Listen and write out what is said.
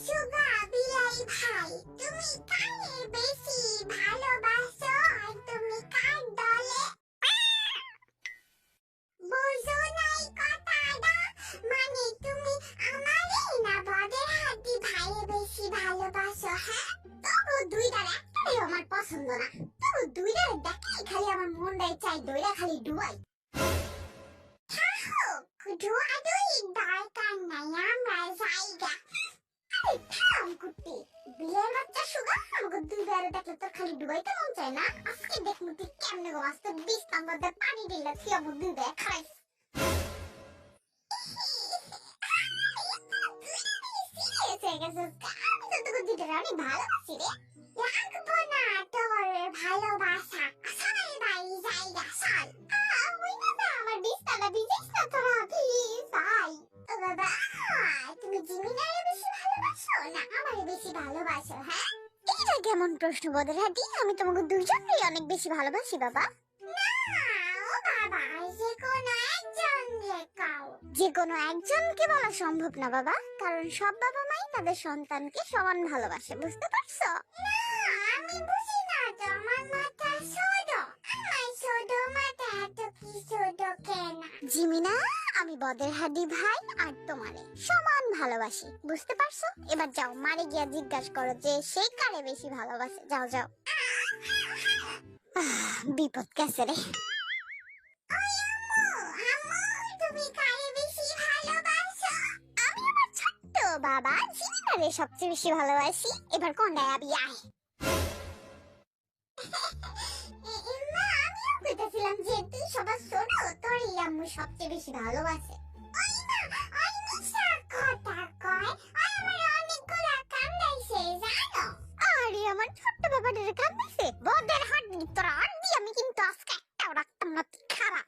সুগা বিলাই ভাই, তুমি কারে বেশি ভালোবাসো আর তুমি কার দলে? বুঝো নাই কথাটা, মানে তুমি আমারই না বদের হাতি ভাইয়ে বেশি ভালোবাসো? হ্যাঁ, তবু দুইটার একটাই আমার পছন্দ না। তবু দুইটার দেখেই খালি আমার মনটাই চাই দইরা খালি ডুয়াই। ডুয়াডুই দরকার নাই, আমরা জায়গা। আরে থাম কুত্তি, বিলের বাচ্চা সুগা, আমাকে দুই বেড়ে দেখলে তোর খালি ডুবাইতে মন চায় না? আজকে দেখবো তুই কেমনে গো আজকে বিস্তার মধ্যে পানি ঢেলে তুই আমার দুই বেড়ে খাইস। আমি তো তোকে দুইটা অনেক ভালোবাসি রে। রাখবো না তোর ভালোবাসা, সাল ভাই জায়গা সাল। ওই না আমার বিস্তারটা দিছিস না তোরা, প্লিজ ভাই। ও বাবা, তুমি জিমিনারে বেশি ভালোবাসো না আমারে বেশি ভালোবাসো? হ্যাঁ, এটা কেমন প্রশ্ন বদের হাতি? আমি তোমাকে দুইজনকেই অনেক বেশি ভালোবাসি বাবা। না ও বাবা, যে কোনো একজন রেখাও। যে কোনো একজনকে বলা সম্ভব না বাবা, কারণ সব বাবা মাই তাদের সন্তানকে সমান ভালোবাসে, বুঝতে পারছো? না, আমি বুঝি না তো, আমার মাথা ছোট, আমার ছোট মাথা এত কি ছোট কেন? জিমিনা, আমি বদের হাদি ভাই আর তোমারে সমান ভালোবাসি, বুঝতে পারছো? এবার যাও মারে গিয়া জিজ্ঞাসা করো যে সে কারে বেশি ভালোবাসে। যাও যাও। বিপদ গেছে রে। তুমি কারে বেশি ভালোবাসো? আমি আমার ছোট্ট বাবা জিমিনারে সবচেয়ে বেশি ভালোবাসি। এবার কোনটায় আবি আয়। মা, আমিও কইতাছিলাম যে তুই সবার ছোট, তোর আম্মু সবচেয়ে বেশি ভালোবাসে। ওই না, ওই মিশা কথা কয়, ওই আমার অনেকগুলা কান্দাইছে জানো? আরে আমার ছোট্ট বাবাটারে কান্দাইছে? বদের হাড্ডি তোরা আড্ডি, আমি কিন্তু আজকে একটাও রাখতাম না, তুই খারাপ।